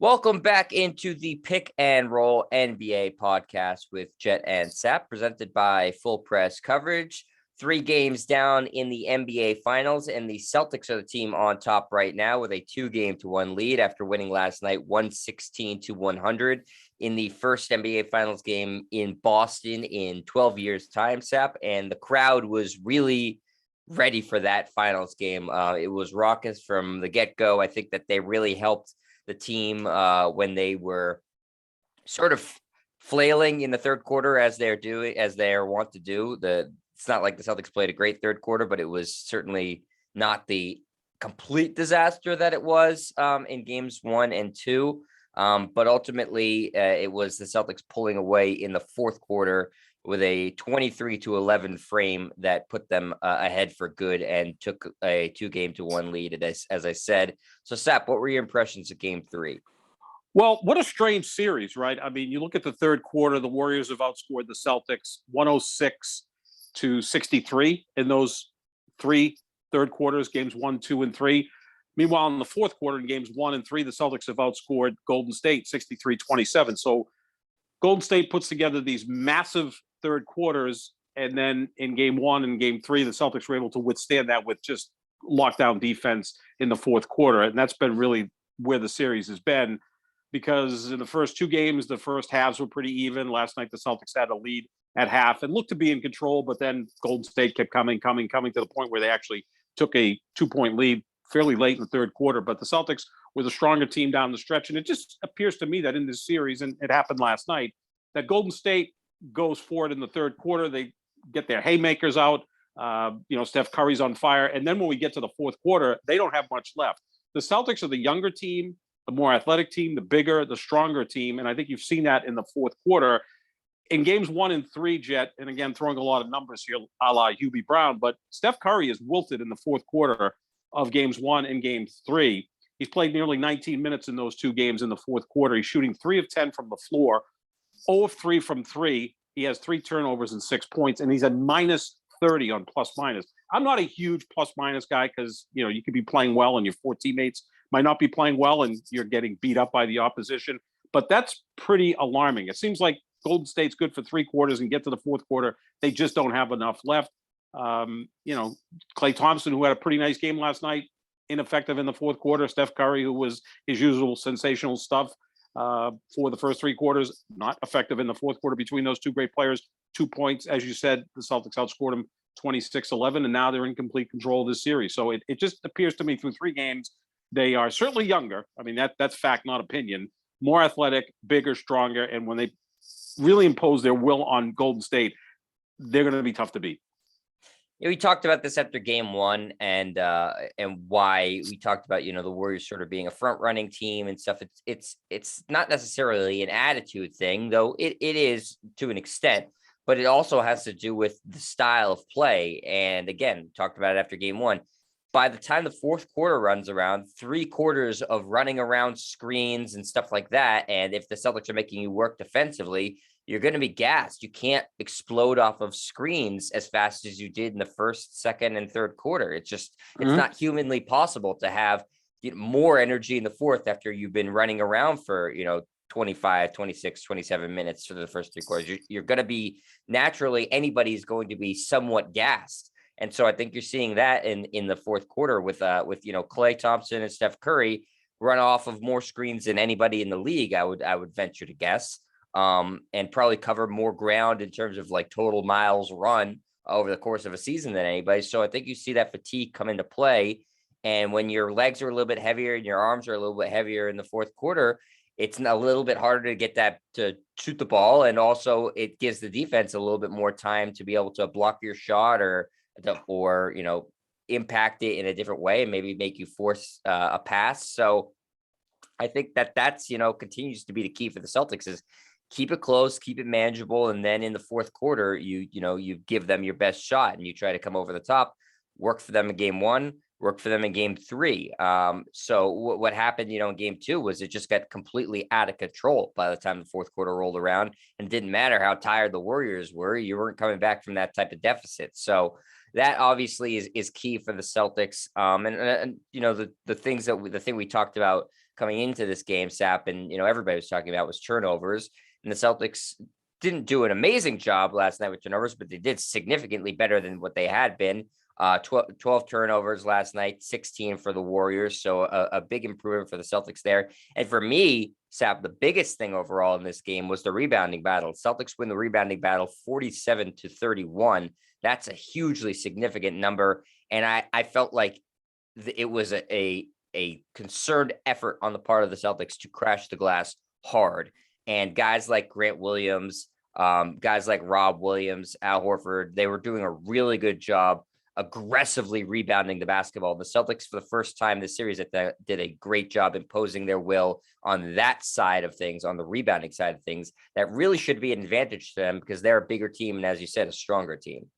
Welcome back into the Pick and Roll NBA podcast with Jet and Sap, presented by Full Press Coverage. 3 games down in the NBA Finals, and the Celtics are the team on top right now with a 2-1 lead after winning last night 116-100 in the first NBA Finals game in Boston in 12 years' time, Sap. And the crowd was really ready for that Finals game. It was raucous from the get-go. I think that they really helped the team when they were sort of flailing in the third quarter as they are wont to do. It's not like the Celtics played a great third quarter, but it was certainly not the complete disaster that it was in games 1 and 2. But ultimately, it was the Celtics pulling away in the fourth quarter with a 23-11 frame that put them ahead for good and took a 2-1 lead, as I said. So, Sap, what were your impressions of Game 3? Well, what a strange series, right? I mean, you look at the third quarter, the Warriors have outscored the Celtics 106-63 in those 3 third quarters, games 1, 2, and 3. Meanwhile, in the fourth quarter, in games 1 and 3, the Celtics have outscored Golden State 63-27. So Golden State puts together these massive third quarters, and then in game 1 and game 3, the Celtics were able to withstand that with just lockdown defense in the fourth quarter. And that's been really where the series has been, because in the first 2 games, the first halves were pretty even. Last night, the Celtics had a lead at half and looked to be in control, but then Golden State kept coming to the point where they actually took a 2-point lead fairly late in the third quarter. But the Celtics were the stronger team down the stretch. And it just appears to me that in this series, and it happened last night, that Golden State goes for it in the third quarter. They get their haymakers out. Steph Curry's on fire. And then when we get to the fourth quarter, they don't have much left. The Celtics are the younger team, the more athletic team, the bigger, the stronger team. And I think you've seen that in the fourth quarter. In games 1 and 3, Jet, and again, throwing a lot of numbers here, a la Hubie Brown, but Steph Curry is wilted in the fourth quarter of games 1 and game 3. He's played nearly 19 minutes in those 2 games in the fourth quarter. He's shooting 3 of 10 from the floor, 0 of 3 from 3. He has 3 turnovers and 6 points, and he's at minus 30 on plus minus. I'm not a huge plus minus guy because, you could be playing well and your 4 teammates might not be playing well and you're getting beat up by the opposition. But that's pretty alarming. It seems like Golden State's good for 3 quarters and get to the fourth quarter. They just don't have enough left. Klay Thompson, who had a pretty nice game last night, ineffective in the fourth quarter. Steph Curry, who was his usual sensational stuff for the first 3 quarters, not effective in the fourth quarter. Between those 2 great players, 2 points. As you said, the Celtics outscored them 26-11, and now they're in complete control of this series. So it just appears to me through 3 games, they are certainly younger. I mean, that's fact, not opinion. More athletic, bigger, stronger. And when they really impose their will on Golden State, they're going to be tough to beat. We talked about this after game 1 and why we talked about, the Warriors sort of being a front running team and stuff. It's not necessarily an attitude thing, though it is to an extent, but it also has to do with the style of play. And again, talked about it after game 1. By the time the fourth quarter runs around, 3 quarters of running around screens and stuff like that. And if the Celtics are making you work defensively, you're going to be gassed. You can't explode off of screens as fast as you did in the first, second, and third quarter. It's not humanly possible to have more energy in the fourth after you've been running around for, 25, 26, 27 minutes for the first 3 quarters. You're going to be naturally, anybody's going to be somewhat gassed. And so I think you're seeing that in the fourth quarter with Klay Thompson and Steph Curry run off of more screens than anybody in the league. I would venture to guess, and probably cover more ground in terms of like total miles run over the course of a season than anybody. So I think you see that fatigue come into play. And when your legs are a little bit heavier and your arms are a little bit heavier in the fourth quarter, it's a little bit harder to get that to shoot the ball. And also it gives the defense a little bit more time to be able to block your shot or impact it in a different way and maybe make you force a pass. So I think that's continues to be the key for the Celtics is keep it close, keep it manageable. And then in the fourth quarter, you give them your best shot and you try to come over the top, work for them in game 1, work for them in game 3. So what happened, in game 2 was it just got completely out of control by the time the fourth quarter rolled around, and it didn't matter how tired the Warriors were. You weren't coming back from that type of deficit. So, that obviously is key for the Celtics. And you know, the thing we talked about coming into this game, Sap, and you know, everybody was talking about was turnovers, and the Celtics didn't do an amazing job last night with turnovers, but they did significantly better than what they had been. 12 turnovers last night, 16 for the Warriors. So a big improvement for the Celtics there. And for me, Sap, the biggest thing overall in this game was the rebounding battle. Celtics win the rebounding battle 47-31. That's a hugely significant number. And I felt like it was a concerted effort on the part of the Celtics to crash the glass hard. And guys like Grant Williams, guys like Rob Williams, Al Horford, they were doing a really good job aggressively rebounding the basketball. The Celtics, for the first time this series, did a great job imposing their will on that side of things, on the rebounding side of things. That really should be an advantage to them because they're a bigger team and, as you said, a stronger team.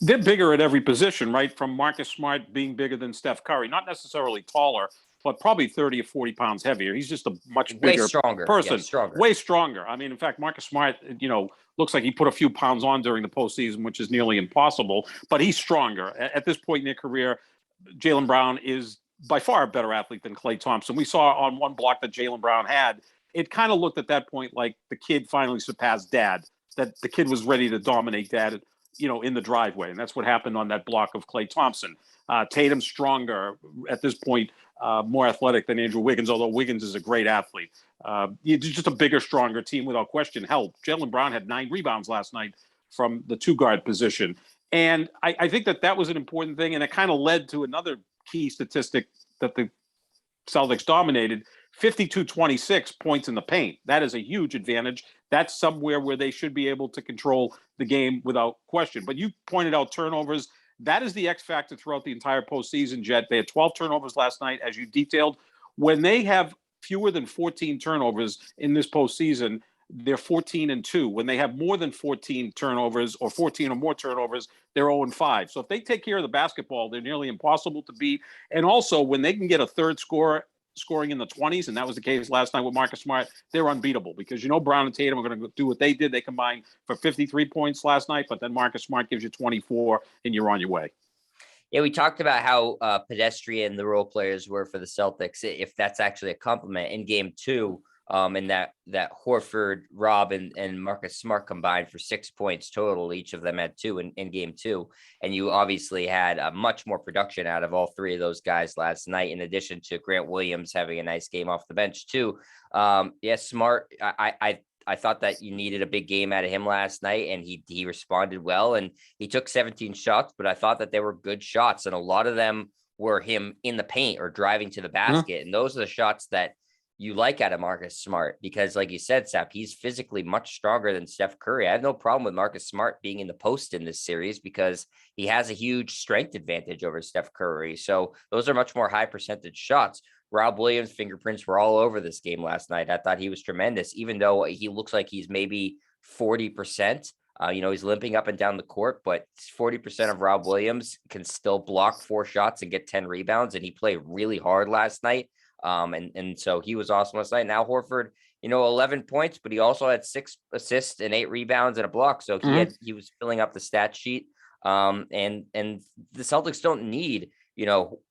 They're bigger at every position, right? From Marcus Smart being bigger than Steph Curry, not necessarily taller, but probably 30 or 40 pounds heavier. He's just a much bigger person. Stronger. Way stronger. I mean, in fact, Marcus Smart, you know, looks like he put a few pounds on during the postseason, which is nearly impossible, but he's stronger. At this point in their career, Jaylen Brown is by far a better athlete than Klay Thompson. We saw on one block that Jaylen Brown had, it kind of looked at that point like the kid finally surpassed dad, that the kid was ready to dominate dad, you know, in the driveway. And that's what happened on that block of Klay Thompson. Tatum stronger at this point, more athletic than Andrew Wiggins, although Wiggins is a great athlete. Just a bigger, stronger team without question. Hell, Jaylen Brown had 9 rebounds last night from the 2-guard position. And I think that was an important thing. And it kind of led to another key statistic that the Celtics dominated, 52-26 points in the paint. That is a huge advantage. That's somewhere where they should be able to control the game without question. But you pointed out turnovers. That is the X factor throughout the entire postseason, Jet. They had 12 turnovers last night, as you detailed. When they have fewer than 14 turnovers in this postseason, they're 14-2. When they have more than 14 turnovers or 14 or more turnovers, they're 0-5. So if they take care of the basketball, they're nearly impossible to beat. And also, when they can get a third scorer scoring in the 20s, and that was the case last night with Marcus Smart, they're unbeatable because, you know, Brown and Tatum are going to do what they did. They combined for 53 points last night, but then Marcus Smart gives you 24 and you're on your way. Yeah, we talked about how pedestrian the role players were for the Celtics, if that's actually a compliment in game 2. And that Horford, Rob, and Marcus Smart combined for 6 points total. Each of them had 2 in game 2. And you obviously had much more production out of all 3 of those guys last night, in addition to Grant Williams having a nice game off the bench too. Smart, I thought that you needed a big game out of him last night, and he responded well, and he took 17 shots, but I thought that they were good shots, and a lot of them were him in the paint or driving to the basket. And those are the shots that you like out of Marcus Smart, because like you said, Sap, he's physically much stronger than Steph Curry. I have no problem with Marcus Smart being in the post in this series because he has a huge strength advantage over Steph Curry. So those are much more high percentage shots. Rob Williams' fingerprints were all over this game last night. I thought he was tremendous, even though he looks like he's maybe 40%. He's limping up and down the court, but 40% of Rob Williams can still block 4 shots and get 10 rebounds. And he played really hard last night. And so he was awesome last night. Now Horford, 11 points, but he also had 6 assists and 8 rebounds and a block. So he was filling up the stat sheet. And the Celtics don't need,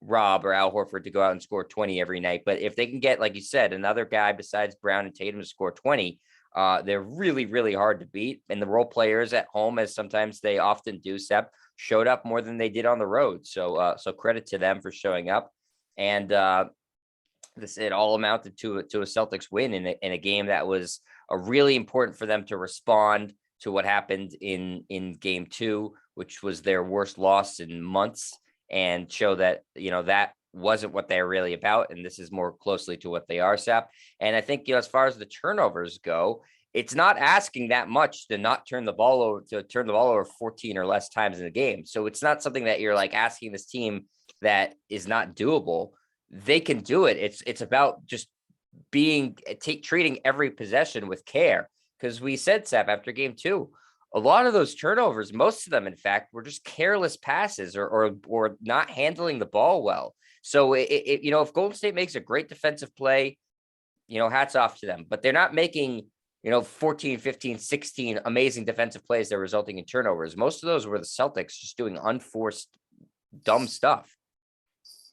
Rob or Al Horford to go out and score 20 every night. But if they can get, like you said, another guy besides Brown and Tatum to score 20, they're really, really hard to beat. And the role players at home, as sometimes they often do, Sep, showed up more than they did on the road. So credit to them for showing up. And it all amounted to a Celtics win in a game that was really important for them to respond to what happened in game 2, which was their worst loss in months, and show that, that wasn't what they're really about. And this is more closely to what they are, Sap. And I think, as far as the turnovers go, it's not asking that much to not turn the ball over 14 or less times in a game. So it's not something that you're like asking this team that is not doable. They can do it. It's about just treating every possession with care. Because we said, Sap, after game 2, a lot of those turnovers, most of them, in fact, were just careless passes or not handling the ball well. So if Golden State makes a great defensive play, hats off to them. But they're not making 14, 15, 16 amazing defensive plays that are resulting in turnovers. Most of those were the Celtics just doing unforced dumb stuff.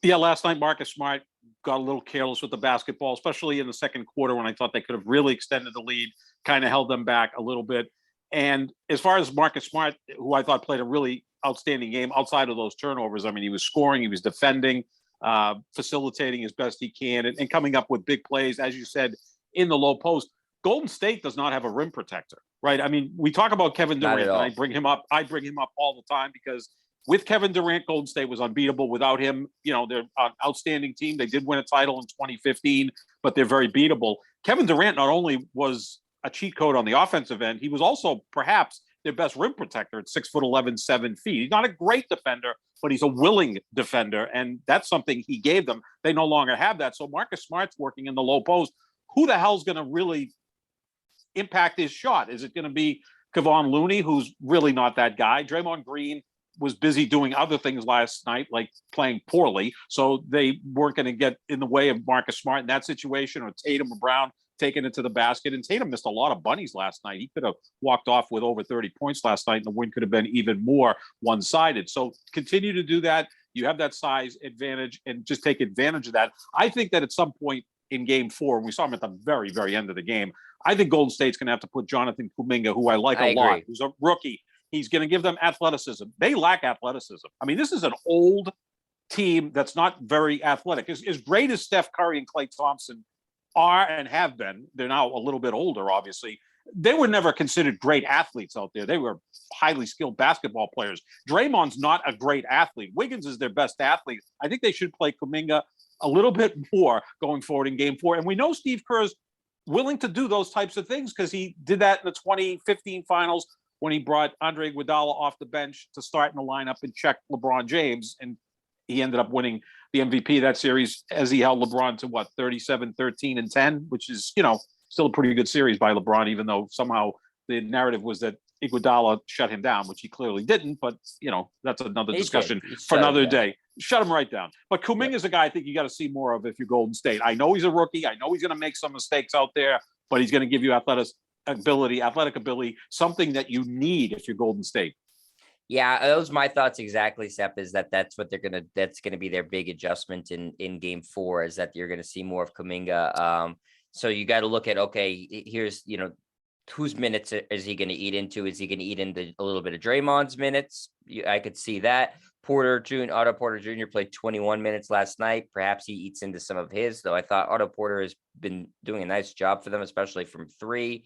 Yeah, last night Marcus Smart got a little careless with the basketball, especially in the second quarter when I thought they could have really extended the lead, kind of held them back a little bit. And as far as Marcus Smart, who I thought played a really outstanding game outside of those turnovers, I mean, he was scoring, he was defending, facilitating as best he can, and coming up with big plays, as you said, in the low post. Golden State does not have a rim protector, right? I mean, we talk about Kevin Durant, and I bring him up all the time because with Kevin Durant, Golden State was unbeatable. Without him, they're an outstanding team. They did win a title in 2015, but they're very beatable. Kevin Durant not only was a cheat code on the offensive end, he was also perhaps their best rim protector at 6'11", 7 feet. He's not a great defender, but he's a willing defender, and that's something he gave them. They no longer have that. So Marcus Smart's working in the low post. Who the hell's going to really impact his shot? Is it going to be Kevon Looney, who's really not that guy? Draymond Green was busy doing other things last night, like playing poorly. So they weren't going to get in the way of Marcus Smart in that situation, or Tatum or Brown taking it to the basket. And Tatum missed a lot of bunnies last night. He could have walked off with over 30 points last night, and the win could have been even more one-sided. So continue to do that. You have that size advantage, and just take advantage of that. I think that at some point in game 4, and we saw him at the very, very end of the game, I think Golden State's going to have to put Jonathan Kuminga, who I like a lot, who's a rookie. He's going to give them athleticism. They lack athleticism. I mean, this is an old team that's not very athletic. As great as Steph Curry and Klay Thompson are and have been, they're now a little bit older, obviously. They were never considered great athletes out there. They were highly skilled basketball players. Draymond's not a great athlete. Wiggins is their best athlete. I think they should play Kuminga a little bit more going forward in game 4. And we know Steve Kerr's willing to do those types of things because he did that in the 2015 finals when he brought Andre Iguodala off the bench to start in the lineup and check LeBron James. And he ended up winning the MVP of that series as he held LeBron to 37, 13, and 10, which is, still a pretty good series by LeBron, even though somehow the narrative was that Iguodala shut him down, which he clearly didn't. But, that's another discussion for another day. Shut him right down. But Kuminga is a guy I think you got to see more of if you're Golden State. I know he's a rookie. I know he's going to make some mistakes out there, but he's going to give you athletic ability, something that you need if you're Golden State. Yeah, those are my thoughts exactly, Sep, is that's what that's going to be their big adjustment in game 4, is that you're going to see more of Kuminga. So you got to look at, okay, here's, whose minutes is he going to eat into? Is he going to eat into a little bit of Draymond's minutes? I could see that. Otto Porter Jr. played 21 minutes last night. Perhaps he eats into some of his, though I thought Otto Porter has been doing a nice job for them, especially from 3.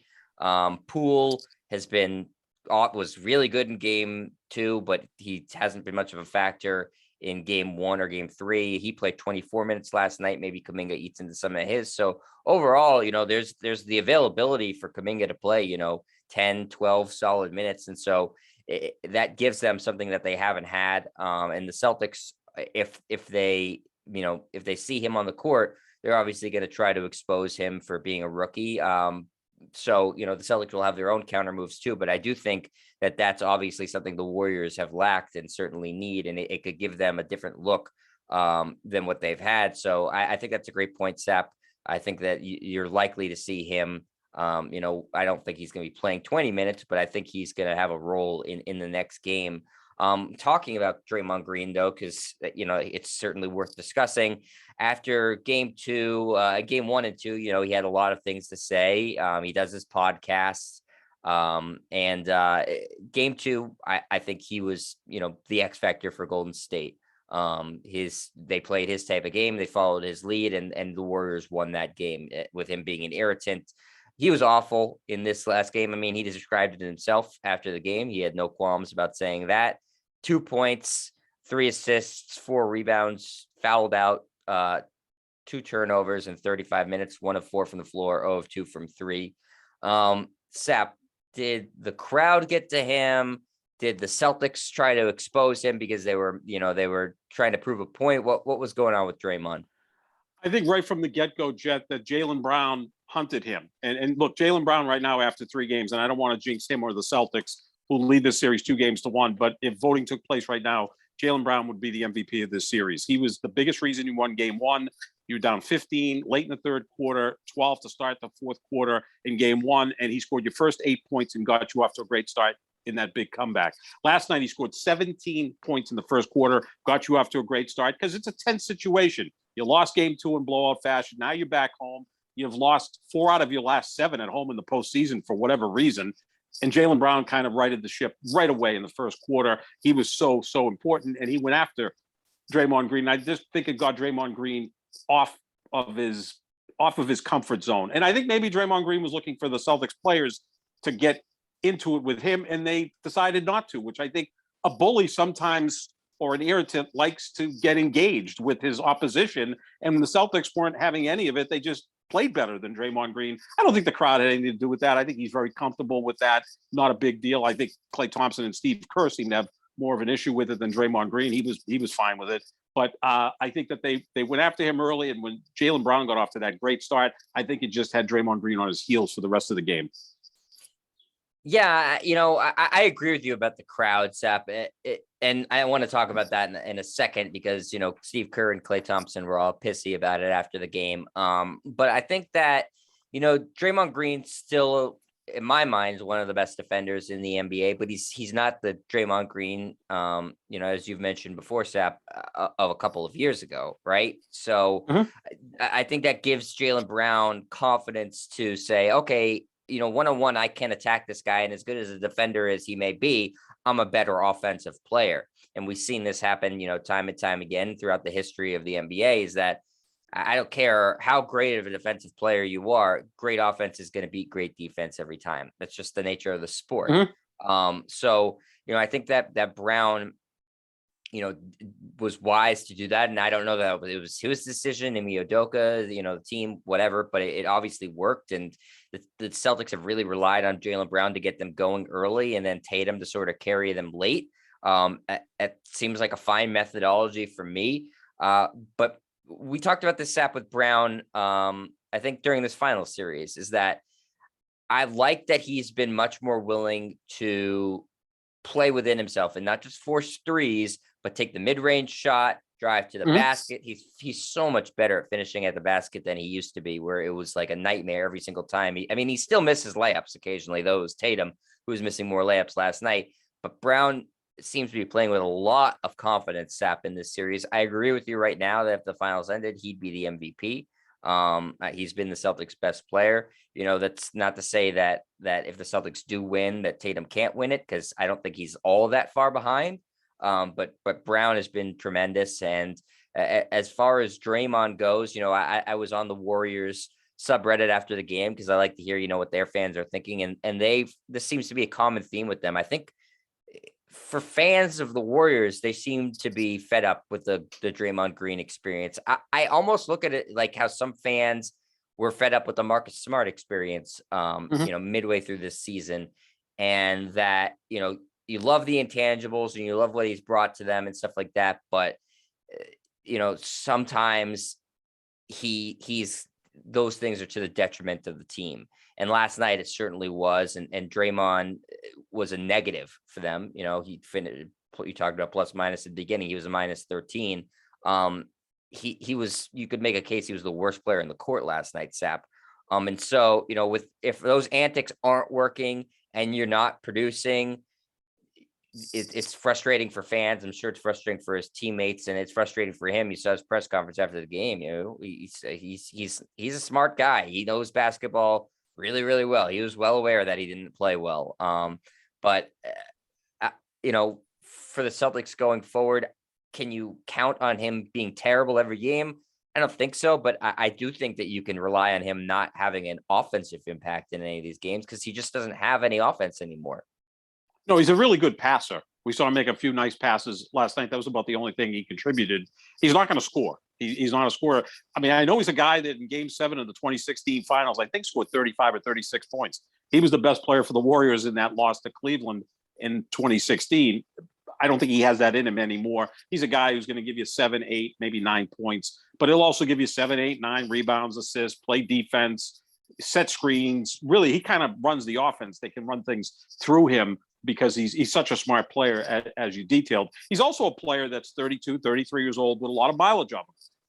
Poole was really good in game 2, but he hasn't been much of a factor in game 1 or game 3. He played 24 minutes last night. Maybe Kuminga eats into some of his. So overall, there's the availability for Kuminga to play, 10, 12 solid minutes. And so that gives them something that they haven't had. And the Celtics, if they see him on the court, they're obviously going to try to expose him for being a rookie. So, the Celtics will have their own counter moves too, but I do think that that's obviously something the Warriors have lacked and certainly need, and it could give them a different look than what they've had. So I think that's a great point, Sap. I think that you're likely to see him. I don't think he's going to be playing 20 minutes, but I think he's going to have a role in the next game. Talking about Draymond Green, though, because, it's certainly worth discussing. After game 1 and 2, he had a lot of things to say. He does his podcasts. And game 2, I think he was, the X factor for Golden State. They played his type of game. They followed his lead, and the Warriors won that game with him being an irritant. He was awful in this last game. I mean, he described it himself after the game. He had no qualms about saying that. 2 points, 3 assists, 4 rebounds, fouled out, 2 turnovers in 35 minutes, 1 of 4 from the floor, 0 of 2 from 3. Sap, did the crowd get to him? Did the Celtics try to expose him because they were trying to prove a point? What was going on with Draymond? I think right from the get-go, Jet, that Jaylen Brown hunted him. And look, Jaylen Brown right now after 3 games, and I don't want to jinx him or the Celtics, who lead this series 2-1, but if voting took place right now, Jaylen Brown would be the MVP of this series. He was the biggest reason he won game 1. You were down 15 late in the third quarter, 12 to start the fourth quarter in game one, and he scored your first 8 points and got you off to a great start in that big comeback. Last night, he scored 17 points in the first quarter, got you off to a great start because it's a tense situation. You lost game two in blowout fashion. Now you're back home. You've lost 4 out of your last 7 at home in the postseason for whatever reason. And Jaylen Brown kind of righted the ship right away in the first quarter. He was so important, and he went after Draymond Green. I just think it got Draymond Green off of his comfort zone. And I think maybe Draymond Green was looking for the Celtics players to get into it with him, and they decided not to, which I think a bully sometimes, or an irritant, likes to get engaged with his opposition. And when the Celtics weren't having any of it, they just played better than Draymond Green. I don't think the crowd had anything to do with that. I think he's very comfortable with that. Not a big deal. I think Klay Thompson and Steve Kerr seem to have more of an issue with it than Draymond Green. He was fine with it. But I think that they went after him early, and when Jaylen Brown got off to that great start, I think it just had Draymond Green on his heels for the rest of the game. Yeah, I agree with you about the crowd, Sap. And I want to talk about that in a second because, Steve Kerr and Klay Thompson were all pissy about it after the game. But I think that, Draymond Green still, in my mind, is one of the best defenders in the NBA, but he's not the Draymond Green, as you've mentioned before, Sap, of a couple of years ago, right? So I think that gives Jaylen Brown confidence to say, okay, one-on-one, I can attack this guy, and as good as a defender as he may be, I'm a better offensive player. And we've seen this happen, time and time again throughout the history of the NBA, is that I don't care how great of a defensive player you are, great offense is going to beat great defense every time. That's just the nature of the sport. So, I think that Brown, was wise to do that. And I don't know that it was his decision, Ime Udoka, the team, whatever, but it obviously worked. And the Celtics have really relied on Jaylen Brown to get them going early, and then Tatum to sort of carry them late. It seems like a fine methodology for me. But we talked about this, Sap, with Brown, I think during this final series, is that I like that he's been much more willing to play within himself and not just force threes, but take the mid-range shot, drive to the basket. He's so much better at finishing at the basket than he used to be, where it was like a nightmare every single time. He still misses layups occasionally, though. It was Tatum who was missing more layups last night. But Brown seems to be playing with a lot of confidence, Sap, in this series. I agree with you right now that if the finals ended, he'd be the MVP. He's been the Celtics' best player. That's not to say that if the Celtics do win, that Tatum can't win it, because I don't think he's all that far behind. But Brown has been tremendous. And as far as Draymond goes, I was on the Warriors subreddit after the game because I like to hear, what their fans are thinking. And this seems to be a common theme with them. I think for fans of the Warriors, they seem to be fed up with the Draymond Green experience. I almost look at it like how some fans were fed up with the Marcus Smart experience, midway through this season. And that, you love the intangibles and you love what he's brought to them and stuff like that. But, sometimes those things are to the detriment of the team. And last night it certainly was. And Draymond was a negative for them. He finished, you talked about plus minus at the beginning. He was a minus 13. He was, you could make a case he was the worst player in the court last night, Sap. And so, if those antics aren't working and you're not producing, it's frustrating for fans. I'm sure it's frustrating for his teammates, and it's frustrating for him. You saw his press conference after the game. He's a smart guy. He knows basketball really, really well. He was well aware that he didn't play well. But for the Celtics going forward, can you count on him being terrible every game? I don't think so, but I do think that you can rely on him not having an offensive impact in any of these games because he just doesn't have any offense anymore. No, he's a really good passer. We saw him make a few nice passes last night. That was about the only thing he contributed. He's not going to score. He's not a scorer. I know he's a guy that in Game 7 of the 2016 finals, I think scored 35 or 36 points. He was the best player for the Warriors in that loss to Cleveland in 2016. I don't think he has that in him anymore. He's a guy who's going to give you 7, 8, maybe 9 points, but he'll also give you 7, 8, 9 rebounds, assists, play defense, set screens. Really, he kind of runs the offense. They can run things through him because he's such a smart player, as you detailed. He's also a player that's 32, 33 years old with a lot of mileage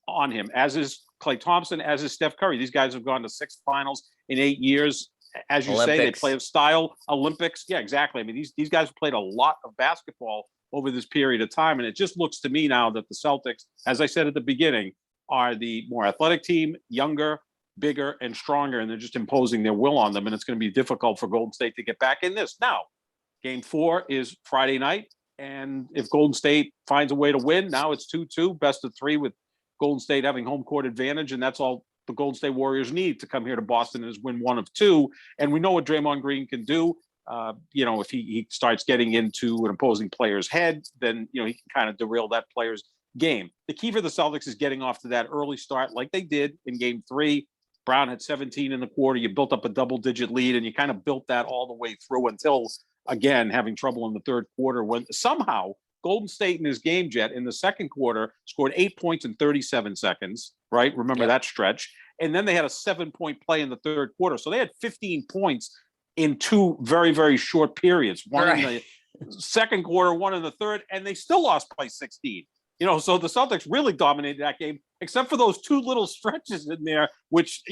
on him, as is Klay Thompson, as is Steph Curry. These guys have gone to 6 finals in 8 years. As you say, they play a style Olympics. Yeah, exactly. I mean, these guys have played a lot of basketball over this period of time. And it just looks to me now that the Celtics, as I said at the beginning, are the more athletic team, younger, bigger, and stronger. And they're just imposing their will on them. And it's going to be difficult for Golden State to get back in this. Now, game 4 is Friday night. And if Golden State finds a way to win, now it's 2-2, best of 3 with Golden State having home court advantage. And that's all the Golden State Warriors need to come here to Boston is win 1 of 2. And we know what Draymond Green can do. If he starts getting into an opposing player's head, then, he can kind of derail that player's game. The key for the Celtics is getting off to that early start like they did in game 3. Brown had 17 in the quarter. You built up a double-digit lead, and you kind of built that all the way through until, again, having trouble in the third quarter when somehow Golden State in his game jet in the second quarter scored 8 points in 37 seconds, right? Remember that stretch. And then they had a 7-point play in the third quarter. So they had 15 points in 2 very, very short periods. One in the second quarter, one in the third, and they still lost by 16. So the Celtics really dominated that game, except for those 2 little stretches in there, which,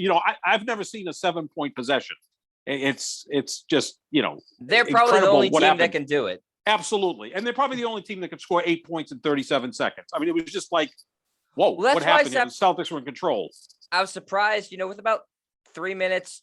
I've never seen a 7-point possession. It's just, they're probably the only team that can do it. Absolutely. And they're probably the only team that could score 8 points in 37 seconds. I mean, it was just like, whoa, what happened? The Celtics were in control. I was surprised, with about 2 minutes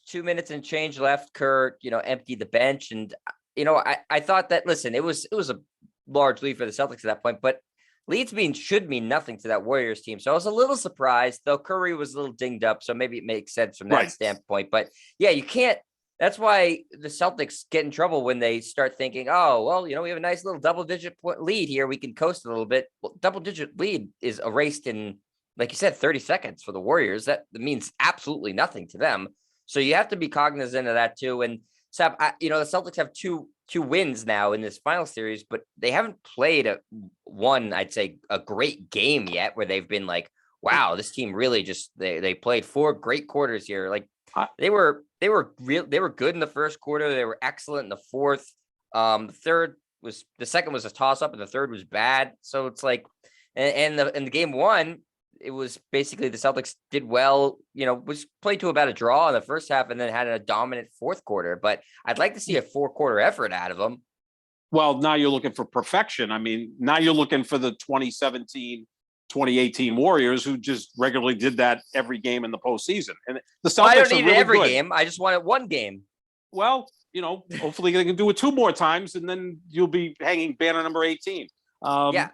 and change left, Kerr, emptied the bench. And, I thought that, listen, it was a large lead for the Celtics at that point, but leads should mean nothing to that Warriors team. So I was a little surprised, though Curry was a little dinged up. So maybe it makes sense from that standpoint. But yeah, you can't. That's why the Celtics get in trouble when they start thinking, oh, well, we have a nice little double-digit lead here. We can coast a little bit. Well, double-digit lead is erased in, like you said, 30 seconds for the Warriors. That means absolutely nothing to them. So you have to be cognizant of that too. And Sap, the Celtics have two wins now in this final series, but they haven't played I'd say, a great game yet where they've been like, wow, this team really just they played 4 great quarters here. Like they were good in the first quarter. They were excellent in the fourth. The second was a toss up and the third was bad. So it's like, and the game 1, it was basically the Celtics did well, was played to about a draw in the first half and then had a dominant fourth quarter. But I'd like to see a 4-quarter effort out of them. Well, now you're looking for perfection. I mean, now you're looking for the 2017, 2018 Warriors who just regularly did that every game in the postseason. And the Celtics I don't need really it every good. game. I just want it one game. Well, hopefully they can do it 2 more times and then you'll be hanging banner number 18.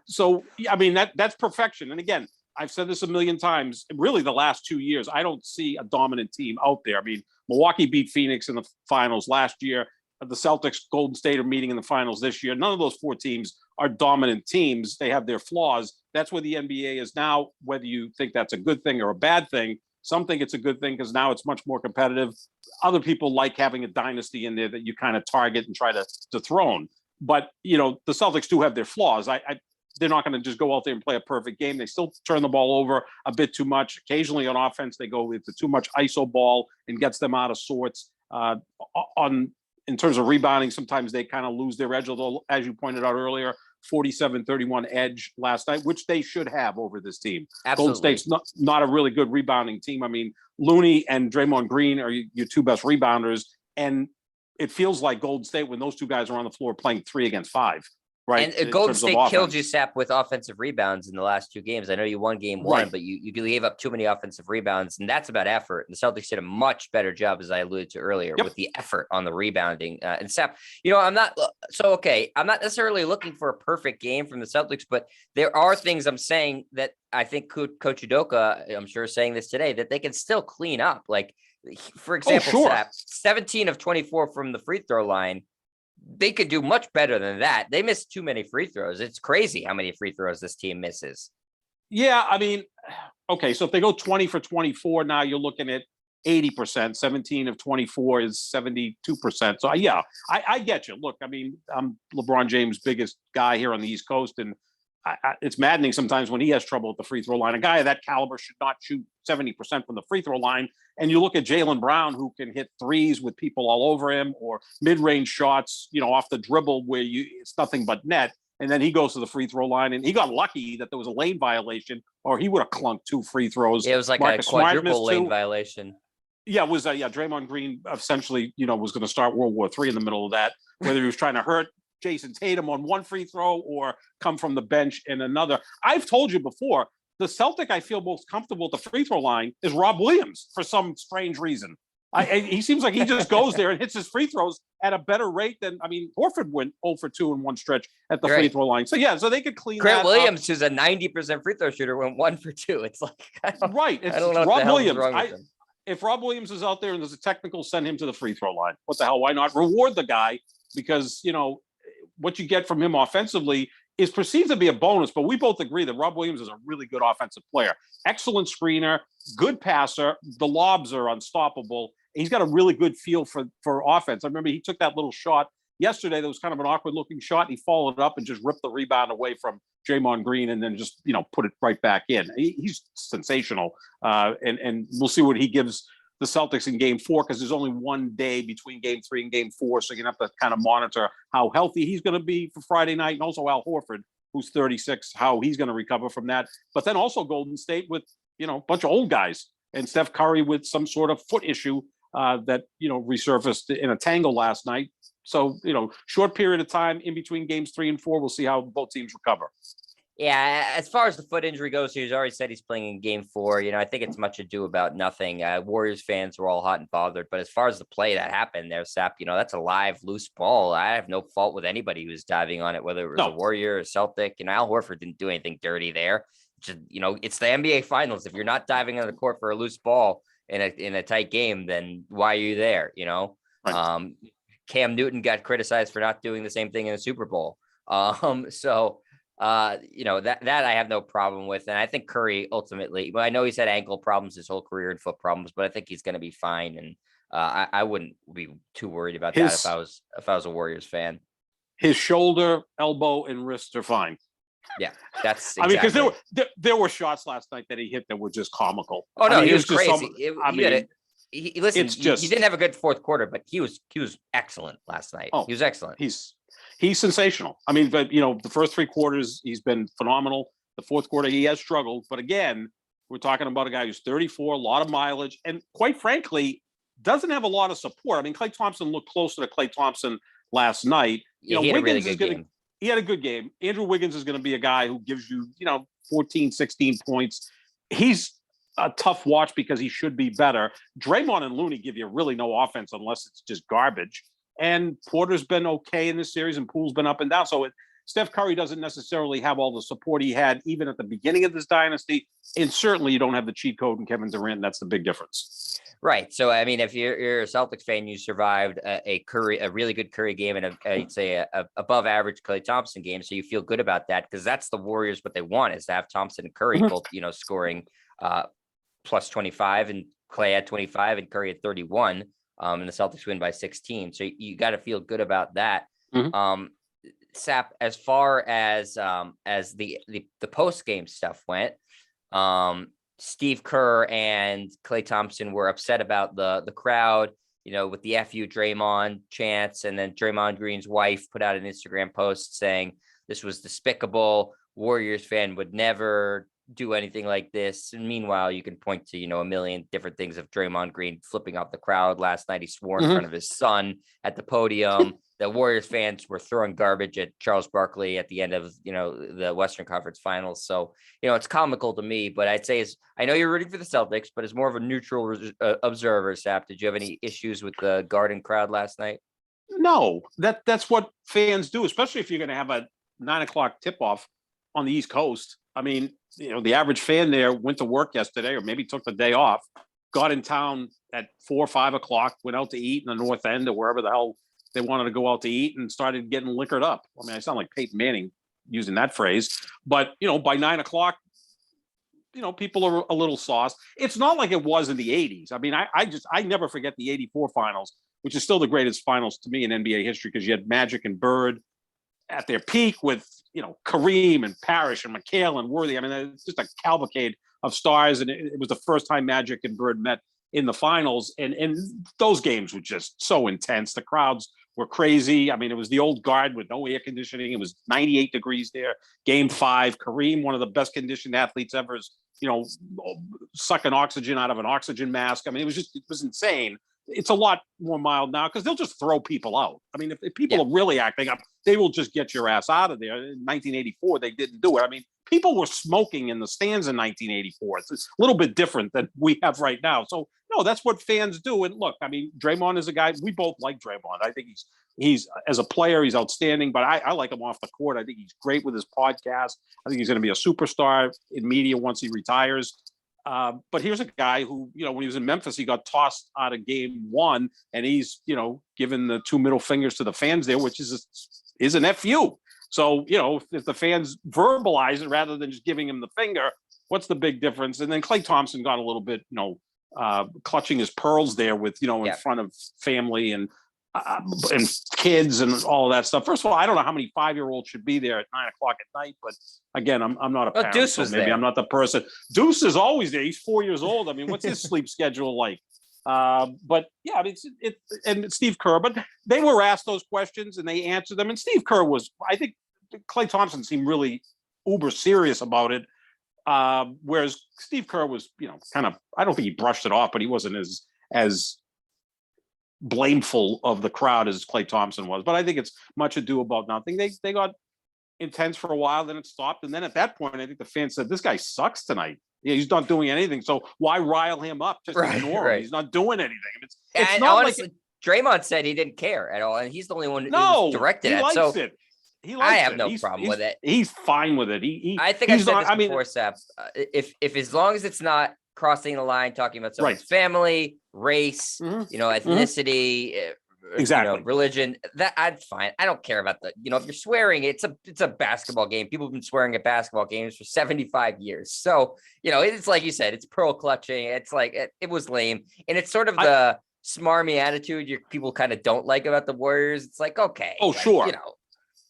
So, I mean, that's perfection. And again, I've said this a million times, really the last 2 years, I don't see a dominant team out there. I mean, Milwaukee beat Phoenix in the finals last year. The Celtics, Golden State are meeting in the finals this year. None of those 4 teams are dominant teams. They have their flaws. That's where the NBA is now, whether you think that's a good thing or a bad thing. Some think it's a good thing because now it's much more competitive. Other people like having a dynasty in there that you kind of target and try to dethrone. But, the Celtics do have their flaws. They're not going to just go out there and play a perfect game. They still turn the ball over a bit too much. Occasionally on offense, they go with the too much ISO ball and gets them out of sorts. In terms of rebounding, sometimes they kind of lose their edge, although, as you pointed out earlier, 47-31 edge last night, which they should have over this team. Absolutely. Golden State's not a really good rebounding team. I mean, Looney and Draymond Green are your 2 best rebounders, and it feels like Golden State, when those 2 guys are on the floor playing 3 against 5. Right. And Golden State killed you, Sap, with offensive rebounds in the last 2 games. I know you won game 1, but you gave up too many offensive rebounds, and that's about effort. And the Celtics did a much better job, as I alluded to earlier, with the effort on the rebounding. And Sap, I'm not necessarily looking for a perfect game from the Celtics, but there are things I'm saying that I think Coach Udoka, I'm sure, is saying this today, that they can still clean up. Like, for example, Sap, 17 of 24 from the free throw line. They could do much better than that. They missed too many free throws. It's crazy how many free throws this team misses. Yeah, I mean, okay, so if they go 20 for 24, now you're looking at 80%. 17 of 24 is 72%. So, yeah, I get you. Look, I mean, I'm LeBron James' biggest guy here on the East Coast, and it's maddening sometimes when he has trouble at the free throw line. A guy of that caliber should not shoot 70% from the free throw line. And you look at Jaylen Brown, who can hit threes with people all over him, or mid-range shots, off the dribble where it's nothing but net. And then he goes to the free throw line, and he got lucky that there was a lane violation, or he would have clunked 2 free throws. It was like Marcus a Smart quadruple missed lane 2. violation. Yeah, it was Draymond Green essentially, was going to start World War III in the middle of that, whether he was trying to hurt Jason Tatum on one free throw or come from the bench in another. I've told you before, the Celtic I feel most comfortable at the free throw line is Rob Williams for some strange reason. He seems like he just goes there and hits his free throws at a better rate than, Horford went 0 for 2 in one stretch at the free throw line. So so they could clean Grant that Williams, up. who's a 90% free throw shooter, went 1 for 2. It's like, Right. I don't know Rob what the hell is Williams. wrong with him. If Rob Williams is out there and there's a technical, send him to the free throw line. What the hell? Why not reward the guy? Because, what you get from him offensively is perceived to be a bonus, but we both agree that Rob Williams is a really good offensive player. Excellent screener, good passer. The lobs are unstoppable. He's got a really good feel for offense. I remember he took that little shot yesterday that was kind of an awkward looking shot. He followed it up and just ripped the rebound away from Draymond Green and then just, put it right back in. He's sensational. And we'll see what he gives the Celtics in game 4, because there's only one day between game 3 and game 4. So you're going to have to kind of monitor how healthy he's going to be for Friday night. And also Al Horford, who's 36, how he's going to recover from that. But then also Golden State with, a bunch of old guys, and Steph Curry with some sort of foot issue that, resurfaced in a tangle last night. So, short period of time in between games 3 and 4. We'll see how both teams recover. Yeah, as far as the foot injury goes, he's already said he's playing in game 4. I think it's much ado about nothing. Warriors fans were all hot and bothered. But as far as the play that happened there, Sap, that's a live, loose ball. I have no fault with anybody who's diving on it, whether it was a Warrior or Celtic. Al Horford didn't do anything dirty there. Just, it's the NBA Finals. If you're not diving on the court for a loose ball in a tight game, then why are you there? Right. Cam Newton got criticized for not doing the same thing in the Super Bowl. So that I have no problem with. And I think Curry ultimately, but I know he's had ankle problems his whole career and foot problems, but I think he's going to be fine. And I wouldn't be too worried about that if I was a Warriors fan. His shoulder, elbow, and wrist are fine. Yeah, that's exactly. Because there were shots last night that he hit that were just comical. Oh no, he was crazy. He didn't have a good fourth quarter, but he was excellent last night. He was excellent. He's sensational. But the first 3 quarters he's been phenomenal. The fourth quarter he has struggled, but again, we're talking about a guy who's 34, a lot of mileage, and quite frankly, doesn't have a lot of support. Klay Thompson looked closer to Klay Thompson last night. He had a really good game. He had a good game. Andrew Wiggins is going to be a guy who gives you, 14, 16 points. He's a tough watch because he should be better. Draymond and Looney give you really no offense unless it's just garbage. And Porter's been okay in this series, and Poole's been up and down. So Steph Curry doesn't necessarily have all the support he had even at the beginning of this dynasty. And certainly you don't have the cheat code in Kevin Durant. And that's the big difference. Right. So, if you're a Celtics fan, you survived a really good Curry game and I'd say a above average Klay Thompson game. So you feel good about that because that's the Warriors. What they want is to have Thompson and Curry both, scoring plus 25 and Klay at 25 and Curry at 31. And the Celtics win by 16. So you got to feel good about that. Mm-hmm. Sap, as far as the post game stuff went, Steve Kerr and Klay Thompson were upset about the crowd, with the "F you Draymond" chants, and then Draymond Green's wife put out an Instagram post saying this was despicable. Warriors fan would never do anything like this. And meanwhile, you can point to, a million different things of Draymond Green flipping out the crowd. Last night, he swore in front of his son at the podium. The Warriors fans were throwing garbage at Charles Barkley at the end of, the Western Conference Finals. So, it's comical to me, but I'd say I know you're rooting for the Celtics, but as more of a neutral observer, Sap, did you have any issues with the Garden crowd last night? No, that's what fans do, especially if you're going to have a 9:00 tip-off on the East Coast. The average fan there went to work yesterday or maybe took the day off, got in town at 4 or 5 o'clock, went out to eat in the North End or wherever the hell they wanted to go out to eat and started getting liquored up. I sound like Peyton Manning using that phrase, but, by 9 o'clock, people are a little sauced. It's not like it was in the 80s. I never forget the 84 finals, which is still the greatest finals to me in NBA history because you had Magic and Bird at their peak with, Kareem and Parrish and McHale and Worthy. It's just a cavalcade of stars. And it was the first time Magic and Bird met in the finals. And those games were just so intense. The crowds were crazy. I mean, it was the old guard with no air conditioning. It was 98 degrees there. Game 5, Kareem, one of the best conditioned athletes ever, is, sucking oxygen out of an oxygen mask. I mean, it was insane. It's a lot more mild now because they'll just throw people out. I mean, if people are really acting up, they will just get your ass out of there. In 1984, they didn't do it. I mean, people were smoking in the stands in 1984. It's a little bit different than we have right now. So, no, that's what fans do. And look, I mean, Draymond is a guy, we both like Draymond. I think he's as a player, he's outstanding, but I like him off the court. I think he's great with his podcast. I think he's going to be a superstar in media once he retires. But here's a guy who, when he was in Memphis, he got tossed out of game 1, and he's, given the 2 middle fingers to the fans there, which is an FU. So, if the fans verbalize it rather than just giving him the finger, what's the big difference? And then Klay Thompson got a little bit, clutching his pearls there with, in front of family and kids and all of that stuff. First of all, I don't know how many 5-year-olds should be there at 9:00 at night, but again, I'm not a parent, Deuce so was maybe there. I'm not the person. Deuce is always there. He's 4 years old. I mean, what's his sleep schedule like? But yeah, I mean, and Steve Kerr, but they were asked those questions and they answered them. And Steve Kerr I think Klay Thompson seemed really uber serious about it. Whereas Steve Kerr was, kind of, I don't think he brushed it off, but he wasn't as blameful of the crowd as Klay Thompson was. But I think it's much ado about nothing. They got intense for a while, then it stopped. And then at that point, I think the fans said, this guy sucks tonight. Yeah, he's not doing anything. So why rile him up? Just ignore him. He's not doing anything. It's not honestly, like Draymond said he didn't care at all, and he's the only one who directed it. So he likes I have no problem with it. He's fine with it. I think I said this before, Sep. If as long as it's not crossing the line, talking about someone's family, race, ethnicity, religion, that I'm fine. I don't care about if you're swearing, it's a basketball game. People have been swearing at basketball games for 75 years. So, it's like you said, it's pearl clutching. It's like, it was lame. And it's sort of the smarmy attitude people kind of don't like about the Warriors. It's like, okay. Oh, sure.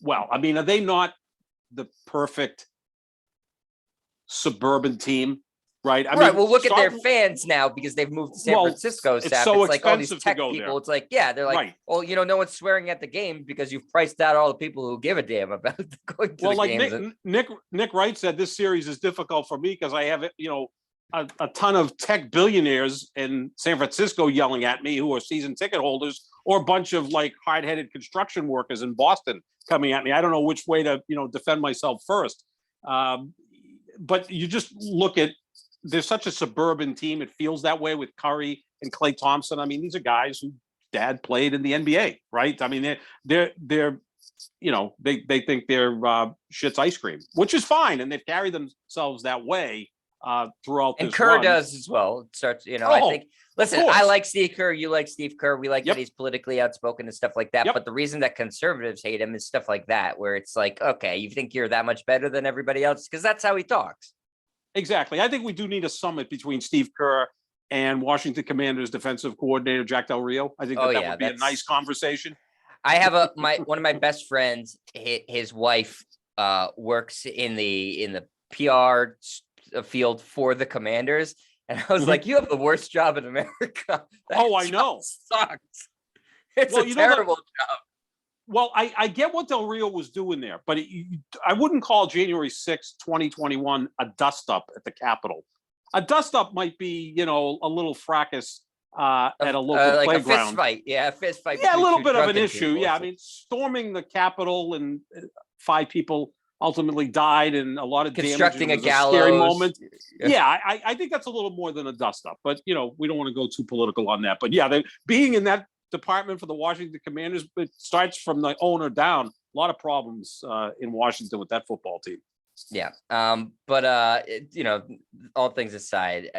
Well, I mean, are they not the perfect suburban team? Right. I mean, well, look at their fans now because they've moved to San Francisco. It's so like all these tech people. There. It's like, they're like, well, no one's swearing at the game because you've priced out all the people who give a damn about going to the games. Nick Wright said, this series is difficult for me because I have a ton of tech billionaires in San Francisco yelling at me who are season ticket holders, or a bunch of like hard-headed construction workers in Boston coming at me. I don't know which way to defend myself first. But you just look at. There's such a suburban team. It feels that way with Curry and Klay Thompson. I mean, these are guys who dad played in the NBA, right? I mean, they're they think they're shit's ice cream, which is fine, and they've carried themselves that way throughout. And this Kerr run. Does as well. It starts, I think. Listen, I like Steve Kerr. You like Steve Kerr. We like that he's politically outspoken and stuff like that. But the reason that conservatives hate him is stuff like that, where it's like, okay, you think you're that much better than everybody else because that's how he talks. Exactly. I think we do need a summit between Steve Kerr and Washington Commanders defensive coordinator Jack Del Rio. I think that would be a nice conversation. I have one of my best friends. His wife works in the PR field for the Commanders, and I was like, "You have the worst job in America." I know. Sucks. It's a terrible job. Well, I get what Del Rio was doing there, but I wouldn't call January 6th, 2021 a dust-up at the Capitol. A dust-up might be, a little fracas at a local like playground. A fist fight. Yeah, a fist fight. Yeah, a little bit of an issue. Yeah, I mean, storming the Capitol and 5 people ultimately died and a lot of constructing damage. A gallows. Scary moment. Yeah, I think that's a little more than a dust-up, but, we don't want to go too political on that. But, yeah, being in that department for the Washington Commanders, it starts from the owner down. A lot of problems in Washington with that football team. Yeah. But all things aside,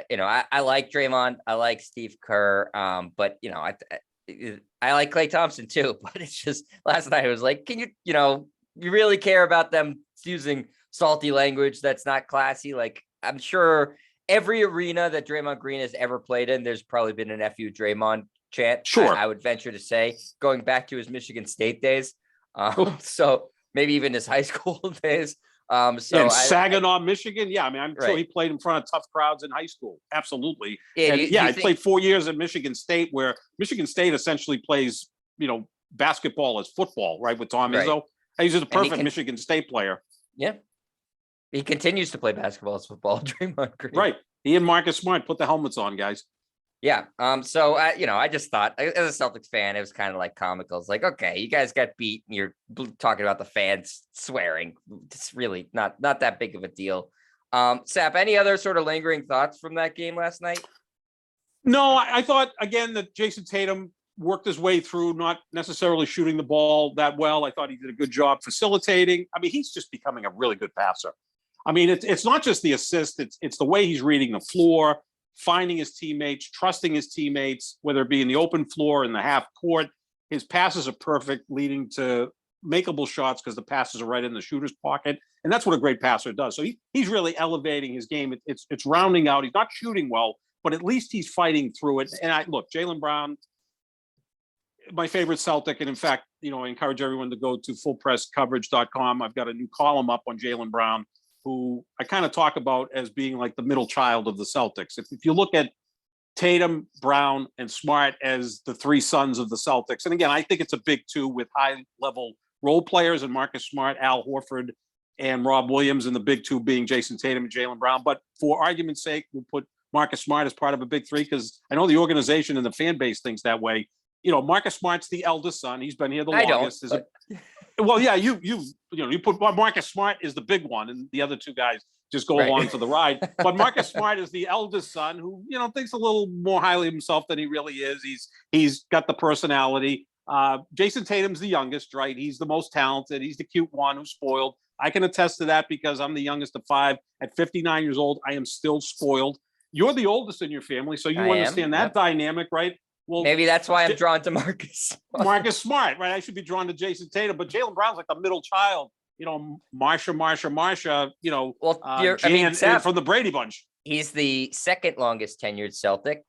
I like Draymond, I like Steve Kerr. But I like Klay Thompson too, but it's just last night I was like, can you really care about them using salty language that's not classy? Like, I'm sure every arena that Draymond Green has ever played in, there's probably been an FU Draymond chant. Sure. I would venture to say, going back to his Michigan State days. So maybe even his high school days. Saginaw, Michigan. Yeah, I mean, I'm sure he played in front of tough crowds in high school. Absolutely. I played 4 years at Michigan State, where Michigan State essentially plays, basketball as football, right? With Tom Right. Izzo. He's just a And he perfect Michigan State player. Yeah. He continues to play basketball as football, Draymond Green. Right. He and Marcus Smart, put the helmets on, guys. Yeah. So, I just thought as a Celtics fan, it was kind of like comical. It's like, okay, you guys got beat and you're talking about the fans swearing. It's really not that big of a deal. Sap, any other sort of lingering thoughts from that game last night? No, I thought, again, that Jason Tatum worked his way through, not necessarily shooting the ball that well. I thought he did a good job facilitating. I mean, he's just becoming a really good passer. I mean, it's not just the assist, it's the way he's reading the floor, finding his teammates, trusting his teammates, whether it be in the open floor, in the half court. His passes are perfect, leading to makeable shots because the passes are right in the shooter's pocket. And that's what a great passer does. So he's really elevating his game. It's rounding out. He's not shooting well, but at least he's fighting through it. And look, Jaylen Brown, my favorite Celtic. And in fact, I encourage everyone to go to fullpresscoverage.com. I've got a new column up on Jaylen Brown, who I kind of talk about as being like the middle child of the Celtics. If you look at Tatum, Brown, and Smart as the three sons of the Celtics, and again, I think it's a big two with high-level role players and Marcus Smart, Al Horford, and Rob Williams, and the big two being Jason Tatum and Jaylen Brown. But for argument's sake, we'll put Marcus Smart as part of a big three because I know the organization and the fan base thinks that way. Marcus Smart's the eldest son. He's been here the longest. Well, yeah, you put Marcus Smart is the big one, and the other two guys just go along for the ride. But Marcus Smart is the eldest son, who thinks a little more highly of himself than he really is. He's got the personality. Jason Tatum's the youngest, right? He's the most talented. He's the cute one who's spoiled. I can attest to that because I'm the youngest of five. At 59 years old, I am still spoiled. You're the oldest in your family, so you understand that dynamic, right? Well, maybe that's why I'm drawn to Marcus. Marcus Smart, right? I should be drawn to Jason Tatum, but Jaylen Brown's like the middle child. Marsha. Jan from the Brady Bunch. He's the second longest tenured Celtic.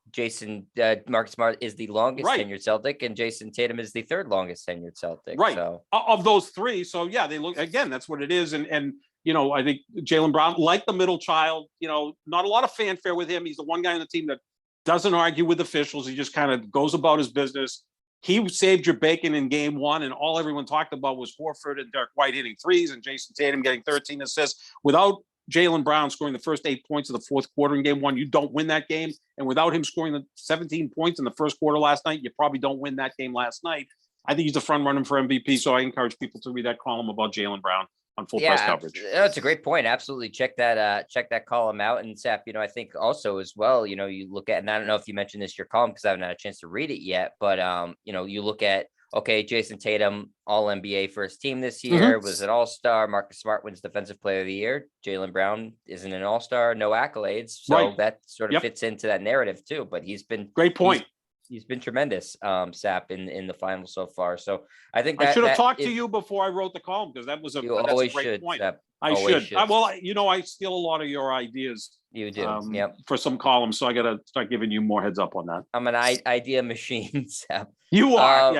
Marcus Smart is the longest tenured Celtic, and Jason Tatum is the third longest tenured Celtic. Right. So of those three, so yeah, they look again. That's what it is, and I think Jaylen Brown, like the middle child, not a lot of fanfare with him. He's the one guy on the team that doesn't argue with officials. He just kind of goes about his business. He saved your bacon in game one, and all everyone talked about was Horford and Derek White hitting threes and Jason Tatum getting 13 assists. Without Jaylen Brown scoring the first 8 points of the fourth quarter in game one, you don't win that game. And without him scoring the 17 points in the first quarter last night, you probably don't win that game last night. I think he's the front runner for MVP, so I encourage people to read that column about Jaylen Brown on Full Press Coverage. That's a great point. Absolutely. Check that column out. And Sap, I think also as well, you look at, and I don't know if you mentioned this in your column because I haven't had a chance to read it yet, but you look at, okay, Jason Tatum, all NBA first team this year, was an all-star. Marcus Smart wins Defensive Player of the Year. Jaylen Brown isn't an all-star, no accolades. So that sort of fits into that narrative too, but he's been great point. He's been tremendous, Sap, in the finals so far. So I think I should have talked to you before I wrote the column because that was a great point. Sap. I should. I steal a lot of your ideas. You do, for some columns, so I got to start giving you more heads up on that. I'm an idea machine, Sap. You are,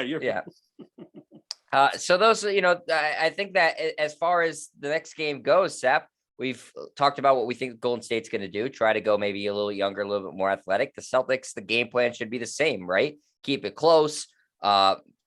So those, I think that as far as the next game goes, Sap, we've talked about what we think Golden State's going to do. Try to go maybe a little younger, a little bit more athletic. The Celtics, the game plan should be the same, right? Keep it close.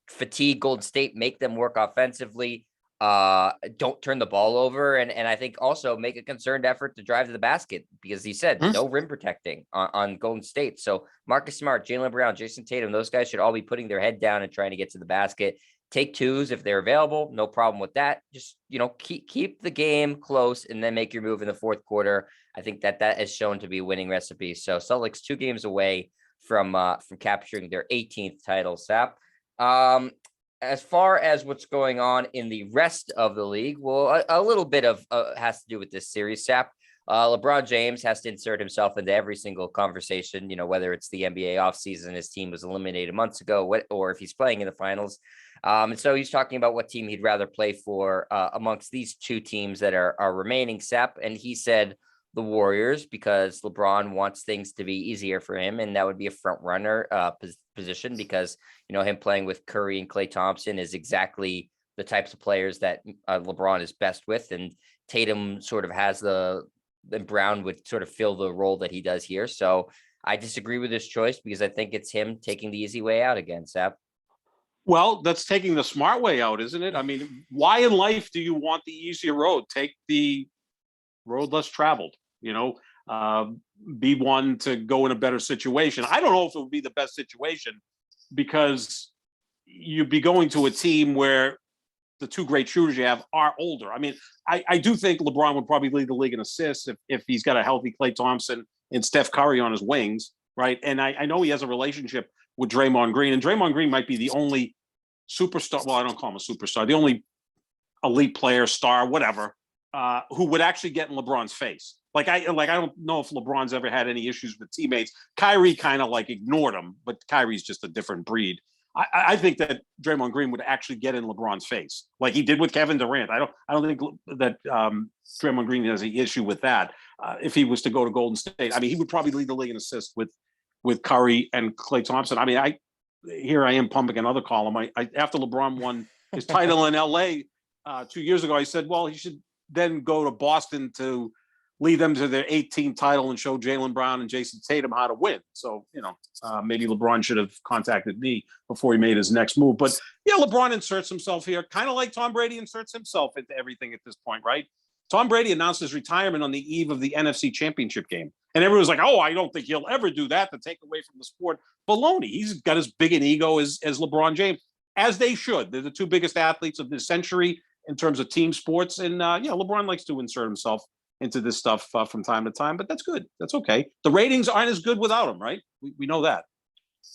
Fatigue Golden State, make them work offensively. Don't turn the ball over. And I think also make a concerted effort to drive to the basket because he said no rim protecting on Golden State. So Marcus Smart, Jaylen Brown, Jason Tatum, those guys should all be putting their head down and trying to get to the basket. Take twos if they're available. No problem with that. Just, keep the game close and then make your move in the fourth quarter. I think that has shown to be a winning recipe. So Celtics 2 games away from capturing their 18th title, Sap. As far as what's going on in the rest of the league, well, a little bit of has to do with this series, Sap. LeBron James has to insert himself into every single conversation, whether it's the NBA offseason, his team was eliminated months ago, or if he's playing in the finals. And so he's talking about what team he'd rather play for amongst these 2 teams that are remaining, Sap. And he said the Warriors because LeBron wants things to be easier for him. And that would be a front runner position because, him playing with Curry and Klay Thompson is exactly the types of players that LeBron is best with. And Tatum sort of has and Brown would sort of fill the role that he does here. So I disagree with this choice because I think it's him taking the easy way out again, Sap. Well, that's taking the smart way out, isn't it? I mean, why in life do you want the easier road? Take the road less traveled, you know, uh, be one to go in a better situation. I don't know if it would be the best situation because you'd be going to a team where the two great shooters you have are older. I mean, I do think LeBron would probably lead the league in assists if he's got a healthy Klay Thompson and Steph Curry on his wings, right? And I know he has a relationship with Draymond Green, and Draymond Green might be the only superstar. Well, I don't call him a superstar. The only elite player, star, whatever, who would actually get in LeBron's face. I don't know if LeBron's ever had any issues with teammates. Kyrie kind of like ignored him, but Kyrie's just a different breed. I think that Draymond Green would actually get in LeBron's face, like he did with Kevin Durant. I don't think that Draymond Green has an issue with that. If he was to go to Golden State, I mean, he would probably lead the league in assists with Curry and Klay Thompson. I mean, here I am pumping another column. After LeBron won his title in LA 2 years ago, I said, well, he should then go to Boston to lead them to their 18th title and show Jaylen Brown and Jason Tatum how to win. So, maybe LeBron should have contacted me before he made his next move. But yeah, LeBron inserts himself here, kind of like Tom Brady inserts himself into everything at this point, right? Tom Brady announced his retirement on the eve of the NFC Championship game. And everyone was like, oh, I don't think he'll ever do that to take away from the sport. Baloney. He's got as big an ego as LeBron James, as they should. They're the two biggest athletes of this century in terms of team sports. And LeBron likes to insert himself into this stuff from time to time, but that's good. That's okay. The ratings aren't as good without him, right? We know that.